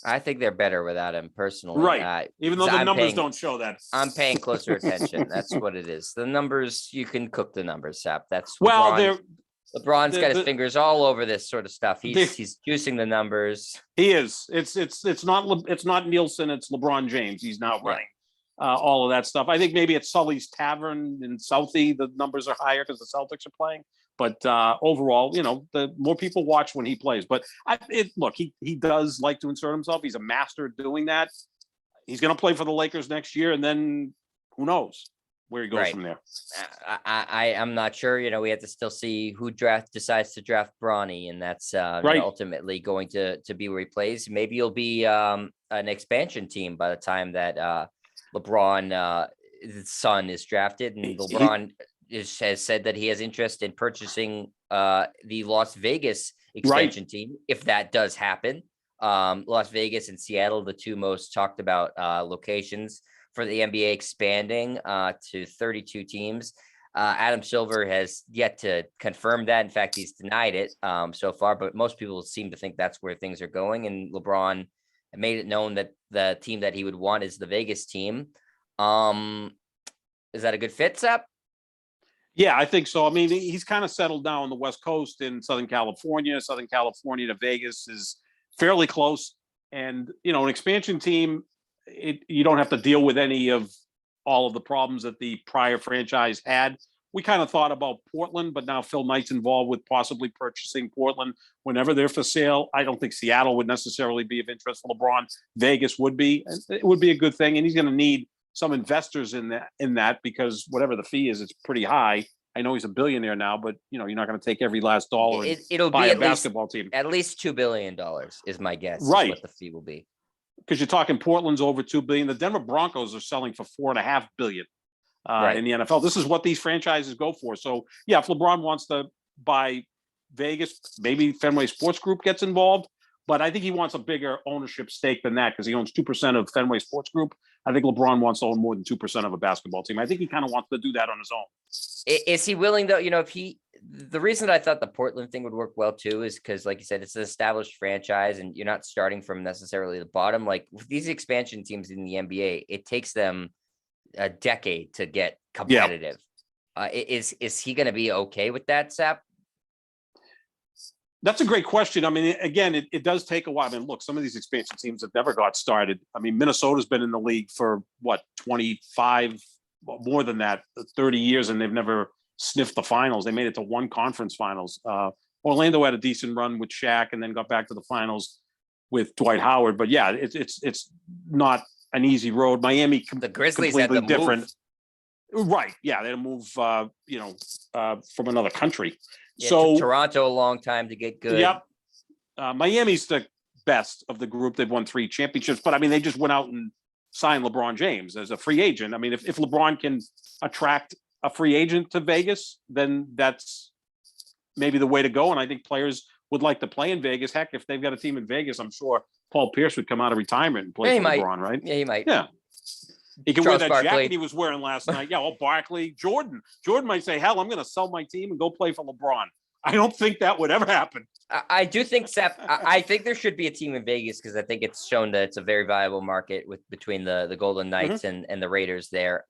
I think they're better without him personally. Right. Even though the numbers don't show that. I'm paying closer attention. That's what it is. The numbers, you can cook the numbers, Sap. That's LeBron's got his fingers all over this sort of stuff. He's juicing the numbers. He is. It's not Nielsen. It's LeBron James. He's now running all of that stuff. I think maybe at Sully's Tavern in Southie, the numbers are higher because the Celtics are playing. But overall, the more people watch when he plays. But he does like to insert himself. He's a master at doing that. He's going to play for the Lakers next year, and then who knows where he goes from there. I'm not sure. We have to still see who decides to draft Bronny, and that's ultimately going to be where he plays. Maybe he'll be an expansion team by the time that LeBron, his son, is drafted, and LeBron has said that he has interest in purchasing the Las Vegas expansion team if that does happen. Las Vegas and Seattle, the two most talked about locations for the NBA expanding to 32 teams. Adam Silver has yet to confirm that. In fact, he's denied it so far, but most people seem to think that's where things are going. And LeBron made it known that the team that he would want is the Vegas team. Is that a good fit, Sep? Yeah, I think so. I mean, he's kind of settled down on the West Coast in Southern California. Southern California to Vegas is fairly close. And, an expansion team, you don't have to deal with any of all of the problems that the prior franchise had. We kind of thought about Portland, but now Phil Knight's involved with possibly purchasing Portland whenever they're for sale. I don't think Seattle would necessarily be of interest for LeBron. Vegas would be. It would be a good thing. And he's going to need some investors in that because whatever the fee is, it's pretty high. I know he's a billionaire now, but you're not going to take every last dollar and buy a basketball team. At least $2 billion is my guess. Right. What the fee will be. Because you're talking Portland's over $2 billion. The Denver Broncos are selling for $4.5 billion in the NFL. This is what these franchises go for. So yeah, if LeBron wants to buy Vegas, maybe Fenway Sports Group gets involved. But I think he wants a bigger ownership stake than that because he owns 2% of Fenway Sports Group. I think LeBron wants to own more than 2% of a basketball team. I think he kind of wants to do that on his own. Is he willing though? The reason that I thought the Portland thing would work well too is because, like you said, it's an established franchise and you're not starting from necessarily the bottom. Like with these expansion teams in the NBA, it takes them a decade to get competitive. Yeah. Is he going to be okay with that, Sap? That's a great question. I mean, again, it does take a while. I mean, look, some of these expansion teams have never got started. I mean, Minnesota's been in the league for 25, more than that, 30 years, and they've never sniffed the finals. They made it to one conference finals. Orlando had a decent run with Shaq and then got back to the finals with Dwight Howard. But yeah, it's not an easy road. Miami, the Grizzlies completely had different. Right. Yeah. They had to move, from another country. Yeah, so Toronto a long time to get good. Yep. Miami's the best of the group. They've won 3 championships, but I mean, they just went out and sign LeBron James as a free agent. I mean, if LeBron can attract a free agent to Vegas, then that's maybe the way to go. And I think players would like to play in Vegas. Heck, if they've got a team in Vegas, I'm sure Paul Pierce would come out of retirement and play for LeBron, right? Yeah, he might. Yeah. He can Charles wear that Barkley. jacket he was wearing last night. Yeah, well, Barkley, Jordan might say, hell, I'm going to sell my team and go play for LeBron. I don't think that would ever happen. I do think, Seth, I think there should be a team in Vegas because I think it's shown that it's a very viable market between the Golden Knights and the Raiders there.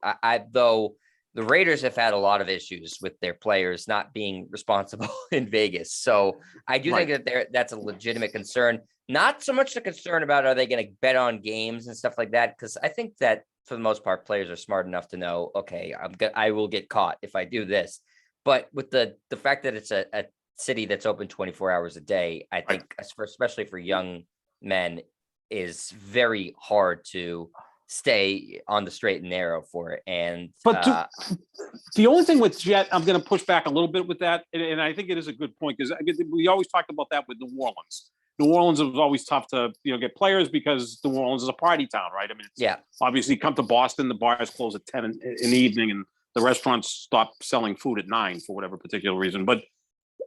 Though the Raiders have had a lot of issues with their players not being responsible in Vegas. So I do think that that's a legitimate concern. Not so much the concern about are they going to bet on games and stuff like that, because I think that for the most part, players are smart enough to know, okay, I will get caught if I do this. But with the fact that it's a city that's open 24 hours a day, I think, especially for young men, is very hard to stay on the straight and narrow for it. And the only thing with Jet, I'm going to push back a little bit with that, and I think it is a good point because we always talked about that with New Orleans. New Orleans was always tough to get players because New Orleans is a party town, right? I mean, obviously come to Boston, the bars close at 10 in the evening, and the restaurants stop selling food at 9 for whatever particular reason. But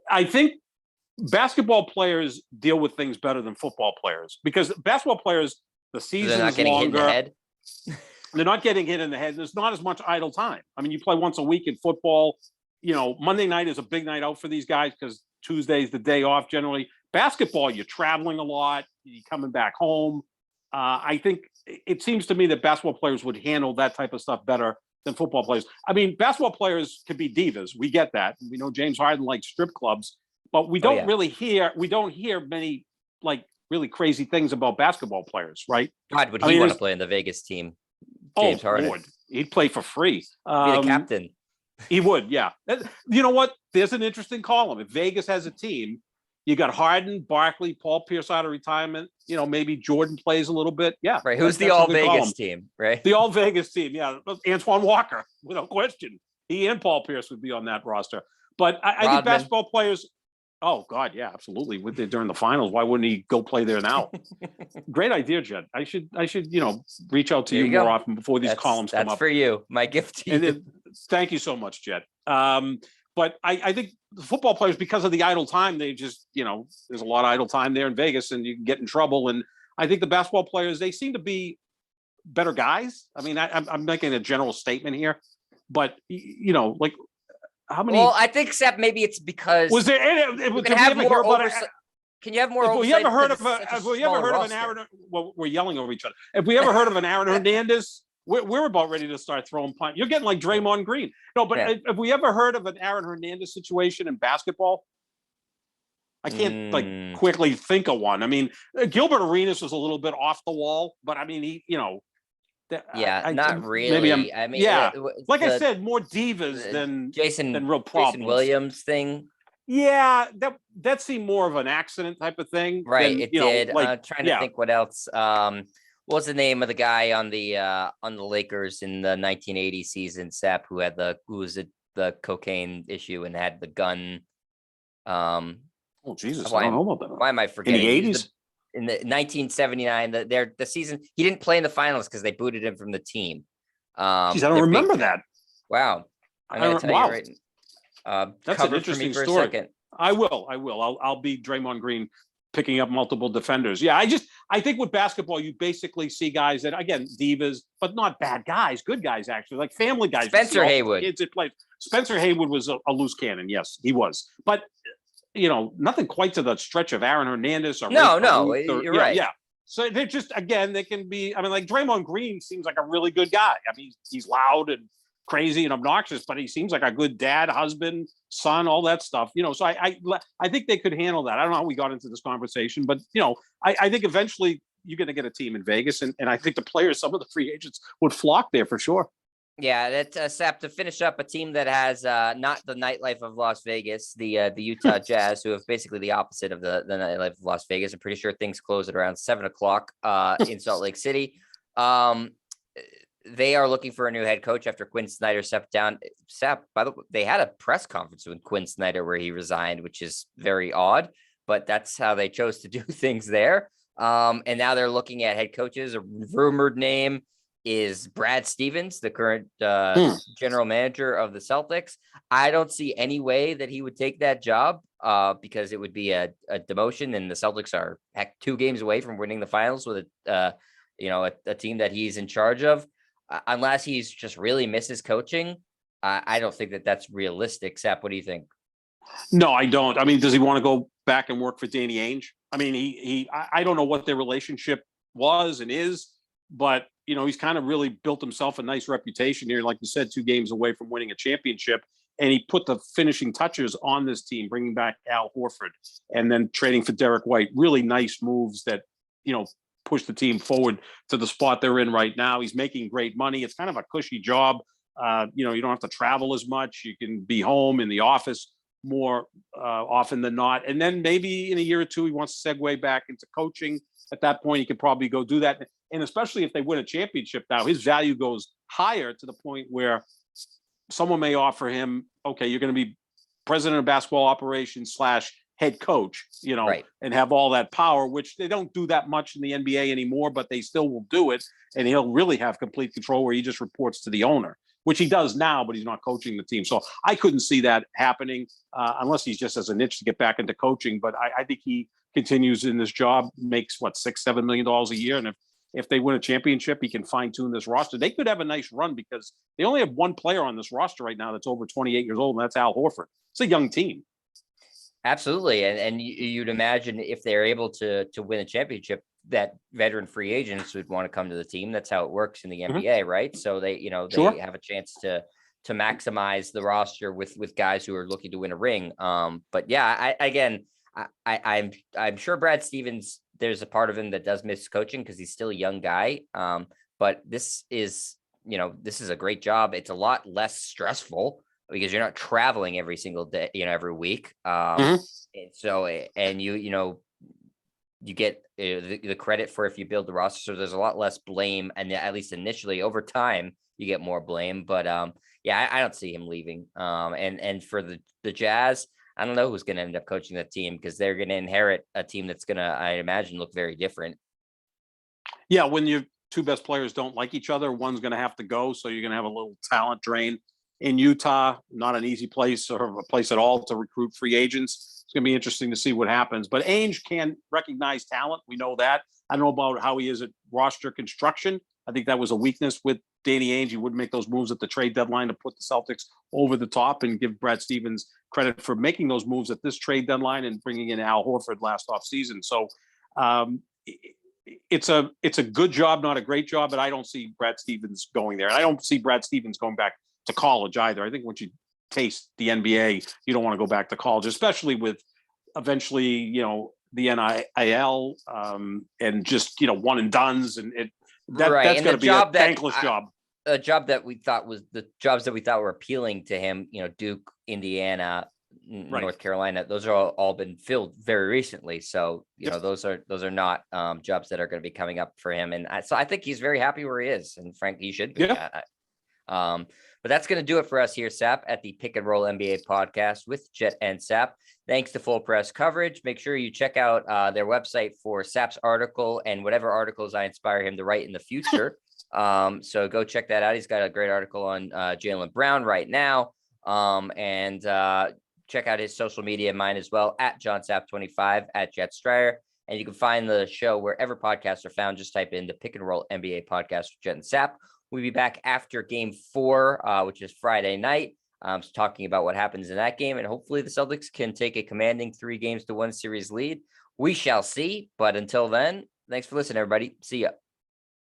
I think basketball players deal with things better than football players because basketball players, the season is longer. They're not getting hit in the head. There's not as much idle time. I mean, you play once a week in football. Monday night is a big night out for these guys because Tuesday's the day off generally. Basketball, you're traveling a lot. You're coming back home. I think it seems to me that basketball players would handle that type of stuff better than football players. I mean, basketball players can be divas. We get that. We know James Harden likes strip clubs, but we don't really hear. We don't hear many really crazy things about basketball players, right? God, would he want to play in the Vegas team? James Harden. Lord. He'd play for free. Be the captain. He would, yeah. You know what? There's an interesting column. If Vegas has a team, you got Harden, Barkley, Paul Pierce out of retirement. Maybe Jordan plays a little bit. Yeah. Right. Who's the all Vegas team, right? The all Vegas team. Yeah. Antoine Walker, without question. He and Paul Pierce would be on that roster. But I think basketball players, oh, God, yeah, absolutely. During the finals, why wouldn't he go play there now? Great idea, Jed. I should reach out to you more often before these columns come up. That's for you. My gift to you. Thank you so much, Jed. But I think the football players, because of the idle time, they just, there's a lot of idle time there in Vegas and you can get in trouble. And I think the basketball players, they seem to be better guys. I mean, I'm making a general statement here, but, how many? Well, I think, Seth, maybe it's because. Was there any? Can you have more oversight? Have we ever heard of an Aaron? Well, we're yelling over each other. Have we ever heard of an Aaron Hernandez? We're about ready to start throwing punch. You're getting like Draymond Green. No, but have we ever heard of an Aaron Hernandez situation in basketball? I can't quickly think of one. I mean, Gilbert Arenas was a little bit off the wall, but I mean, he, not really. I said, more divas than real problems. Jason Williams thing. Yeah, that seemed more of an accident type of thing. Right, it did. I'm trying to think what else. What's the name of the guy on the Lakers in the 1980 season, Sepp, who was the cocaine issue and had the gun? Oh Jesus, I don't know about that. Why am I forgetting? In the 80s? In the 1979, the season he didn't play in the finals because they booted him from the team. Jeez, I don't remember that. Wow, I'm going to tell you right. That's an interesting story. I will. I'll be Draymond Green picking up multiple defenders. Yeah, I think with basketball, you basically see guys that, again, divas, but not bad guys, good guys, actually, like family guys. Spencer Haywood. Kids that played. Spencer Haywood was a loose cannon. Yes, he was. But, nothing quite to the stretch of Aaron Hernandez. Or you're right. Yeah. So they're just, again, they can be, I mean, like Draymond Green seems like a really good guy. I mean, he's loud and crazy and obnoxious, but he seems like a good dad, husband, son, all that stuff. So I think they could handle that. I don't know how we got into this conversation, but I think eventually you're going to get a team in Vegas, and I think the players, some of the free agents, would flock there for sure. Yeah, that's Sap, to finish up, a team that has not the nightlife of Las Vegas, the Utah Jazz, who have basically the opposite of the nightlife of Las Vegas. I'm pretty sure things close at around 7:00 in Salt Lake City. They are looking for a new head coach after Quinn Snyder stepped down. By the way, they had a press conference with Quinn Snyder where he resigned, which is very odd, but that's how they chose to do things there. And now they're looking at head coaches. A rumored name is Brad Stevens, the current general manager of the Celtics. I don't see any way that he would take that job because it would be a demotion, and the Celtics are 2 games away from winning the finals with a team that he's in charge of. Unless he's just really misses coaching, I don't think that that's realistic. Sap, what do you think? No, I don't. I mean, does he want to go back and work for Danny Ainge? I mean, I don't know what their relationship was and is, but he's kind of really built himself a nice reputation here. Like you said, 2 games away from winning a championship, and he put the finishing touches on this team, bringing back Al Horford and then trading for Derek White. Really nice moves that push the team forward to the spot they're in right now. He's making great money. It's kind of a cushy job. You don't have to travel as much. You can be home in the office more often than not. And then maybe in a year or 2, he wants to segue back into coaching. At that point, he could probably go do that. And especially if they win a championship now, his value goes higher to the point where someone may offer him, okay, you're going to be president of basketball operations / head coach, Right. and have all that power, which they don't do that much in the NBA anymore, but they still will do it. And he'll really have complete control where he just reports to the owner, which he does now, but he's not coaching the team. So I couldn't see that happening unless he's just as an itch to get back into coaching. But I think he continues in this job, makes $6-7 million a year. And if they win a championship, he can fine tune this roster. They could have a nice run because they only have one player on this roster right now that's over 28 years old, and that's Al Horford. It's a young team. Absolutely. And you'd imagine if they're able to win a championship, that veteran free agents would want to come to the team. That's how it works in the NBA, right? So they have a chance to maximize the roster with guys who are looking to win a ring. But yeah, I'm sure Brad Stevens, there's a part of him that does miss coaching because he's still a young guy. But this is a great job. It's a lot less stressful because you're not traveling every single day, every week. And so, and you get the credit for if you build the roster. So there's a lot less blame. And at least initially, over time, you get more blame. But I don't see him leaving. And for the Jazz, I don't know who's going to end up coaching that team because they're going to inherit a team that's going to, I imagine, look very different. Yeah, when your 2 best players don't like each other, one's going to have to go. So you're going to have a little talent drain. In Utah, not an easy place or a place at all to recruit free agents. It's going to be interesting to see what happens. But Ainge can recognize talent. We know that. I don't know about how he is at roster construction. I think that was a weakness with Danny Ainge. He wouldn't make those moves at the trade deadline to put the Celtics over the top, and give Brad Stevens credit for making those moves at this trade deadline and bringing in Al Horford last offseason. So it's a good job, not a great job, but I don't see Brad Stevens going there. And I don't see Brad Stevens going back to college either. I think once you taste the NBA, you don't want to go back to college, especially with eventually, the NIL and just, one and dones. And that's going to be a thankless job. A job that we thought was the jobs that we thought were appealing to him, Duke, Indiana, Right. North Carolina, those are all been filled very recently. So, those are not jobs that are going to be coming up for him. And so I think he's very happy where he is. And frankly, he should be. Yeah. But that's going to do it for us here, Sap, at the Pick and Roll NBA podcast with Jet and Sap. Thanks to Full Press Coverage. Make sure you check out their website for Sap's article and whatever articles I inspire him to write in the future. So go check that out. He's got a great article on Jaylen Brown right now. And check out his social media, mine as well, at JohnSap25, at Jet Stryer. And you can find the show wherever podcasts are found. Just type in the Pick and Roll NBA podcast with Jet and Sap. We'll be back after game 4, which is Friday night, talking about what happens in that game. And hopefully the Celtics can take a commanding 3-1 series lead. We shall see. But until then, thanks for listening, everybody. See ya.